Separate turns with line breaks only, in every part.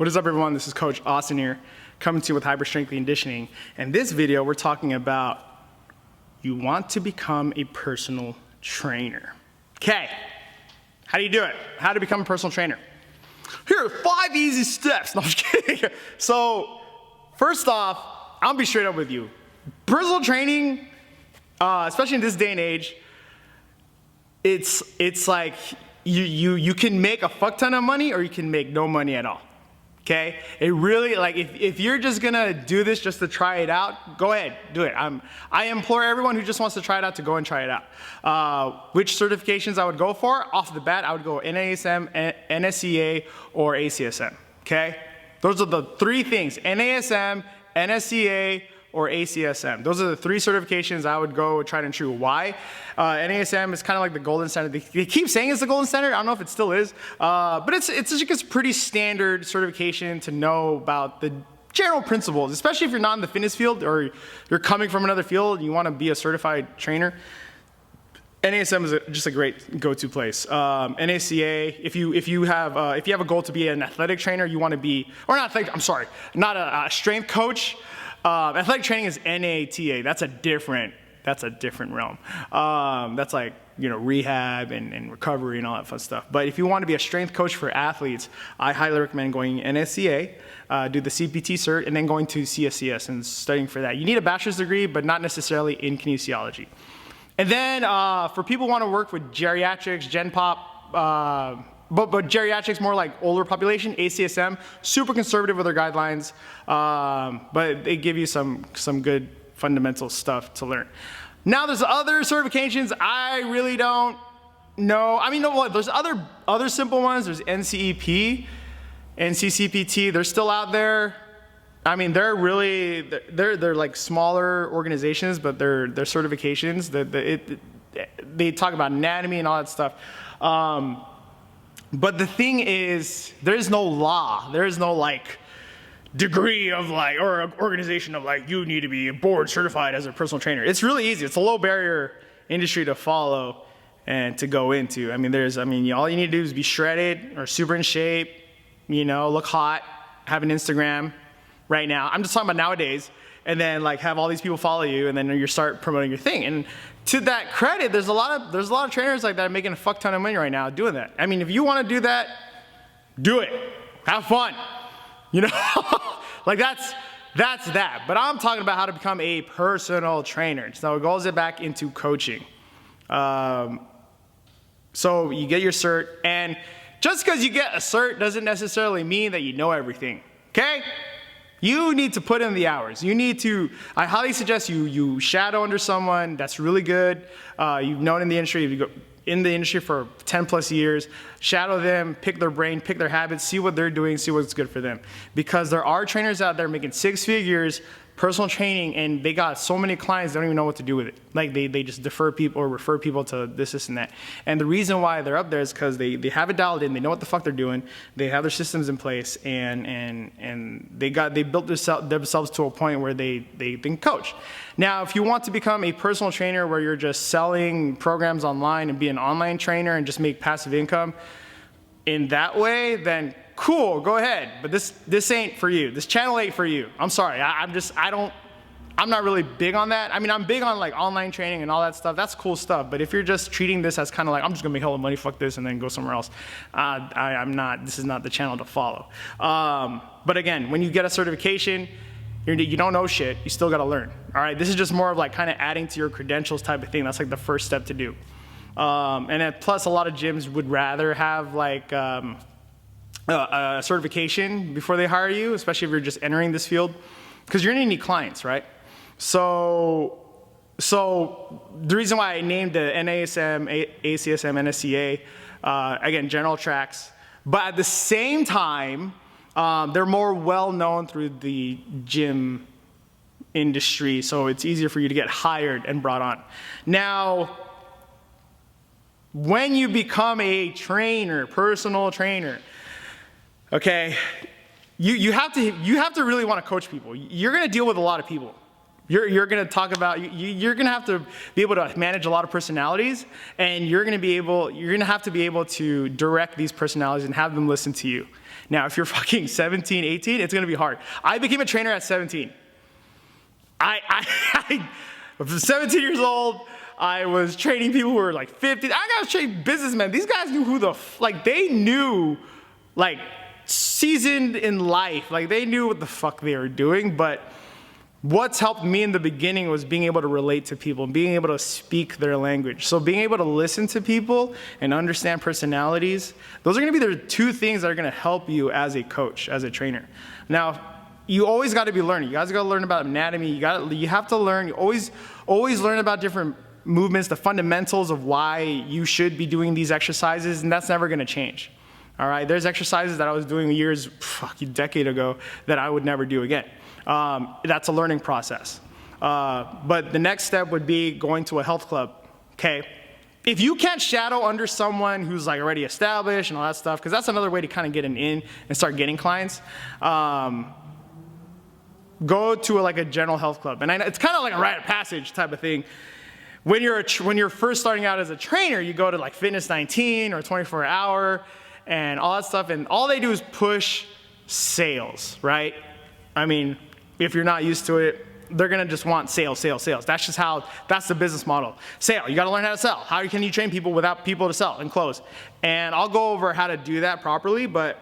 What is up, everyone? This is Coach Austin here, coming to you with Hyper Strength Conditioning. In this video, we're talking about you want to become a personal trainer. Okay, how do you do it? How to become a personal trainer? Here are 5 easy steps. No, I'm just kidding. So, first off, I'll be straight up with you. Personal training, especially in this day and age, it's like you can make a fuck ton of money or you can make no money at all. Okay, it really, like, if you're just gonna do this just to try it out, go ahead, do it. I implore everyone who just wants to try it out to go and try it out. Which certifications I would go for? Off the bat, I would go NASM, NSCA, or ACSM. Okay, those are the 3 things: NASM, NSCA, or ACSM. Those are the 3 certifications I would go tried and true. Why? NASM is kind of like the golden standard. They keep saying it's the golden standard. I don't know if it still is, but it's just a pretty standard certification to know about the general principles, especially if you're not in the fitness field or you're coming from another field and you want to be a certified trainer. NASM is just a great go-to place. NACA, if you have a goal to be an athletic trainer, you want to be, or not athletic, I'm sorry, not a strength coach. Athletic training is NATA. That's a different realm. That's like, rehab and recovery and all that fun stuff. But if you want to be a strength coach for athletes, I highly recommend going NSCA, do the CPT cert, and then going to CSCS and studying for that. You need a bachelor's degree, but not necessarily in kinesiology. And then for people who want to work with geriatrics, Gen Pop, but geriatrics more like older population, ACSM, super conservative with their guidelines, but they give you some good fundamental stuff to learn. Now there's other certifications I really don't know. I mean, there's other simple ones. There's NCEP, NCCPT. They're still out there. I mean, they're like smaller organizations, but they're certifications. They talk about anatomy and all that stuff. But the thing is, there's no law. There is no degree of or organization of you need to be board certified as a personal trainer. It's really easy. It's a low barrier industry to follow and to go into. I mean, all you need to do is be shredded or super in shape, look hot, have an Instagram right now. I'm just talking about nowadays. And then have all these people follow you, and then you start promoting your thing. And to that credit, there's a lot of trainers that are making a fuck ton of money right now doing that. I mean, if you want to do that, do it. Have fun. That's that. But I'm talking about how to become a personal trainer. So it goes back into coaching. So you get your cert, and just because you get a cert doesn't necessarily mean that you know everything. Okay? You need to put in the hours. I highly suggest you shadow under someone that's really good. You've known in the industry, if you go in the industry for 10 plus years, shadow them, pick their brain, pick their habits, see what they're doing, see what's good for them. Because there are trainers out there making 6 figures, personal training, and they got so many clients, they don't even know what to do with it. They just defer people or refer people to this and that. And the reason why they're up there is because they have it dialed in, they know what the fuck they're doing, they have their systems in place, and they built themselves to a point where they can coach. Now, if you want to become a personal trainer where you're just selling programs online and be an online trainer and just make passive income in that way, then cool, go ahead. But this ain't for you. This channel ain't for you. I'm sorry. I'm not really big on that. I mean, I'm big on online training and all that stuff. That's cool stuff. But if you're just treating this as kind of I'm just gonna make hella money, fuck this, and then go somewhere else, I'm not. This is not the channel to follow. But again, when you get a certification, you don't know shit. You still gotta learn. All right. This is just more of kind of adding to your credentials type of thing. That's the first step to do. And then plus, a lot of gyms would rather have a certification before they hire you, especially if you're just entering this field, because you're gonna need clients, right? So the reason why I named the NASM, ACSM, NSCA, again, general tracks, but at the same time, they're more well known through the gym industry, so it's easier for you to get hired and brought on. Now, when you become a trainer, personal trainer, okay, you have to really want to coach people. You're going to deal with a lot of people. You're going to talk about, you're going to have to be able to manage a lot of personalities, and you're going to have to be able to direct these personalities and have them listen to you. Now, if you're fucking 17, 18, it's going to be hard. I became a trainer at 17. I was 17 years old. I was training people who were like 50. I got to train businessmen. These guys knew they knew, like, seasoned in life. Like, they knew what the fuck they were doing. But what's helped me in the beginning was being able to relate to people and being able to speak their language. So being able to listen to people and understand personalities, those are going to be the two things that are going to help you as a coach, as a trainer. Now, you always got to be learning. You guys got to learn about anatomy. You have to learn. You always learn about different movements, the fundamentals of why you should be doing these exercises, and that's never going to change. All right, there's exercises that I was doing a decade ago that I would never do again. That's a learning process. But the next step would be going to a health club. Okay, if you can't shadow under someone who's like already established and all that stuff, because that's another way to kind of get an in and start getting clients. Go to a general health club, and it's kind of like a rite of passage type of thing. When you're first starting out as a trainer, you go to like Fitness 19 or 24 Hour and all that stuff, and all they do is push sales, right? I mean, if you're not used to it, they're gonna just want sales, sales, sales. That's the business model. Sale, you gotta learn how to sell. How can you train people without people to sell and close? And I'll go over how to do that properly, but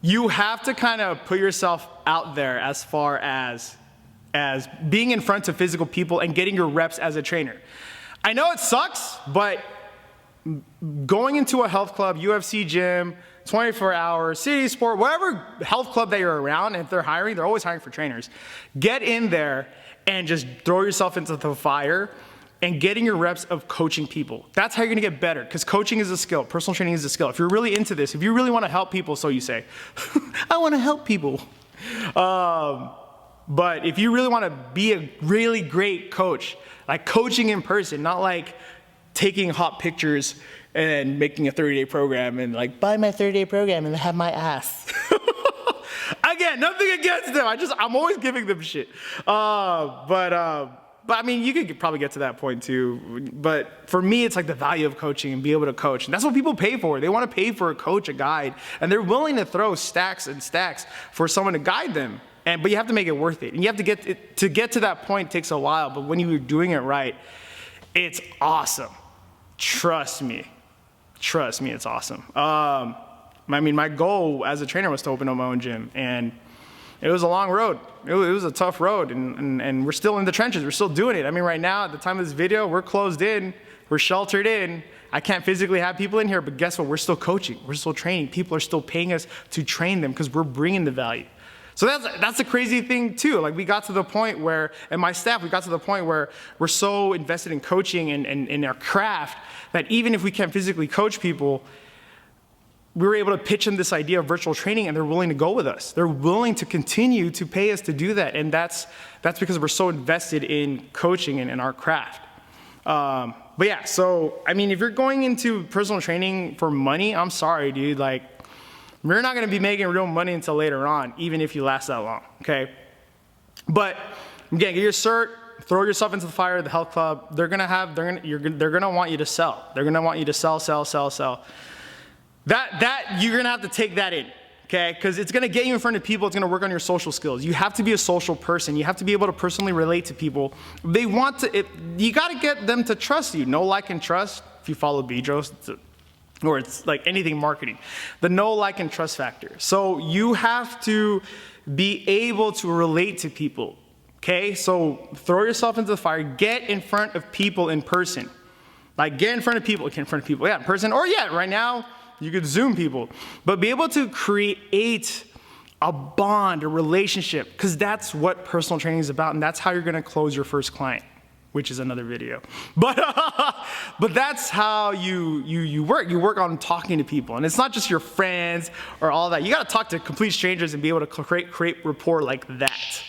you have to kind of put yourself out there as far as being in front of physical people and getting your reps as a trainer. I know it sucks, but going into a health club, UFC gym, 24 Hour, City Sport, whatever health club that you're around, and if they're hiring, they're always hiring for trainers. Get in there and just throw yourself into the fire and getting your reps of coaching people. That's how you're gonna get better, because coaching is a skill. Personal training is a skill. If you're really into this, if you really wanna help people, so you say, I wanna help people. But if you really wanna be a really great coach, like coaching in person, not like taking hot pictures and making a 30-day program and like, buy my 30-day program and have my ass. Again, nothing against them. I'm always giving them shit. But I mean, you could probably get to that point too. But for me, it's like the value of coaching and be able to coach. And that's what people pay for. They want to pay for a coach, a guide, and they're willing to throw stacks and stacks for someone to guide them. But you have to make it worth it. And you have to get to that point takes a while. But when you're doing it right, it's awesome. Trust me, it's awesome. I mean, my goal as a trainer was to open up my own gym, and it was a long road. It was a tough road, and we're still in the trenches. We're still doing it. I mean, right now, at the time of this video, we're closed in. We're sheltered in. I can't physically have people in here, but guess what? We're still coaching. We're still training. People are still paying us to train them because we're bringing the value. So that's the crazy thing too. Like, we got to the point where, and my staff, we got to the point where we're so invested in coaching and in our craft that even if we can't physically coach people, we were able to pitch them this idea of virtual training, and they're willing to go with us. They're willing to continue to pay us to do that, and that's because we're so invested in coaching and in our craft. But yeah, so I mean, if you're going into personal training for money, I'm sorry, dude. Like, you're not going to be making real money until later on, even if you last that long. Okay, but again, get your cert. Throw yourself into the fire at the health club. They're gonna want you to sell. They're gonna want you to sell. That you're gonna have to take that in, okay? Because it's gonna get you in front of people. It's gonna work on your social skills. You have to be a social person. You have to be able to personally relate to people. They want to. You got to get them to trust you. Know, like, and trust. If you follow Bedros, or it's like anything marketing, the know, like, and trust factor. So you have to be able to relate to people. Okay, so throw yourself into the fire. Get in front of people in person. Like, get in front of people. Yeah, in person. Or yeah, right now, you could Zoom people. But be able to create a bond, a relationship, because that's what personal training is about, and that's how you're going to close your first client, which is another video. But that's how you work. You work on talking to people. And it's not just your friends or all that. You got to talk to complete strangers and be able to create rapport like that.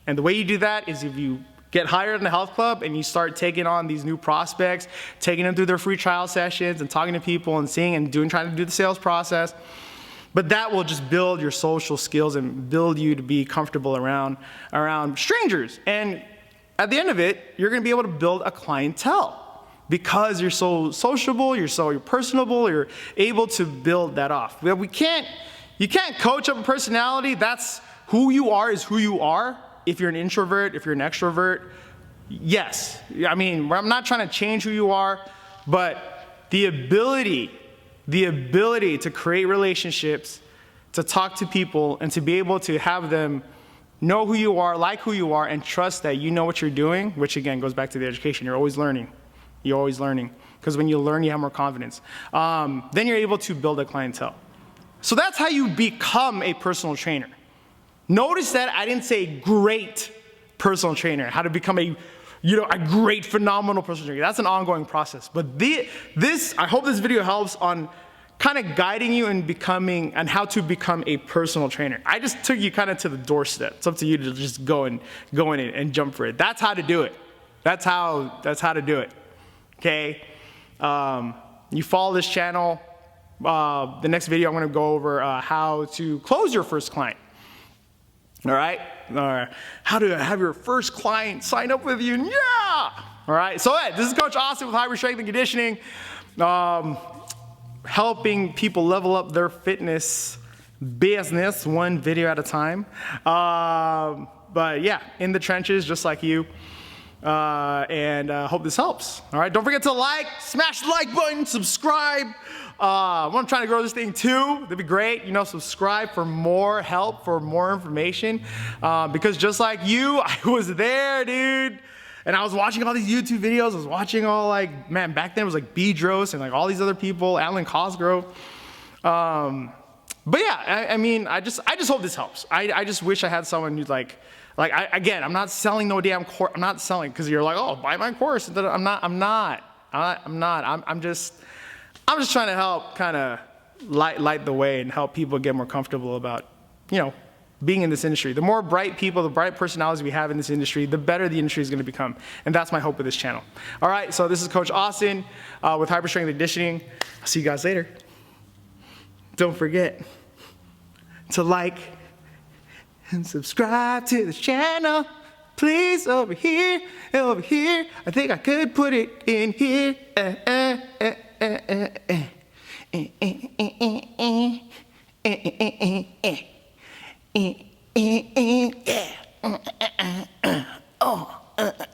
And the way you do that is if you get hired in the health club and you start taking on these new prospects, taking them through their free trial sessions and talking to people and seeing and trying to do the sales process. But that will just build your social skills and build you to be comfortable around strangers. And at the end of it, you're going to be able to build a clientele because you're so sociable, you're personable, you're able to build that off. You can't coach up a personality. That's who you are is who you are. If you're an introvert, if you're an extrovert, yes. I mean, I'm not trying to change who you are, but the ability to create relationships, to talk to people, and to be able to have them know who you are, like who you are, and trust that you know what you're doing, which again goes back to the education. You're always learning. You're always learning. Because when you learn, you have more confidence. Then you're able to build a clientele. So that's how you become a personal trainer. Notice that I didn't say great personal trainer, how to become a great, phenomenal personal trainer. That's an ongoing process. But I hope this video helps on kind of guiding you in becoming and how to become a personal trainer. I just took you kind of to the doorstep. It's up to you to just go in and jump for it. That's how to do it. That's how to do it. Okay. You follow this channel. The next video I'm going to go over how to close your first client. All right. How to have your first client sign up with you. Yeah. All right. So this is Coach Austin with Hyper Strength and Conditioning. Helping people level up their fitness business one video at a time. But yeah, in the trenches, just like you. And hope this helps. All right, don't forget to smash the like button, subscribe. I'm trying to grow this thing too. That'd be great. Subscribe for more help, for more information. Because just like you, I was there, dude. And I was watching all these YouTube videos. I was watching all back then it was Bedros and all these other people, Alan Cosgrove. But yeah, I just hope this helps. I just wish I had someone who's again, I'm not selling no damn course. I'm not selling because you're oh, buy my course. I'm not. I'm just trying to help kind of light the way and help people get more comfortable about, being in this industry. The more bright people, the bright personalities we have in this industry, the better the industry is going to become. And that's my hope with this channel. All right, so this is Coach Austin with Hyper Strength and Conditioning. I'll see you guys later. Don't forget to like and subscribe to the channel. Please, over here. I think I could put it in here. Yeah.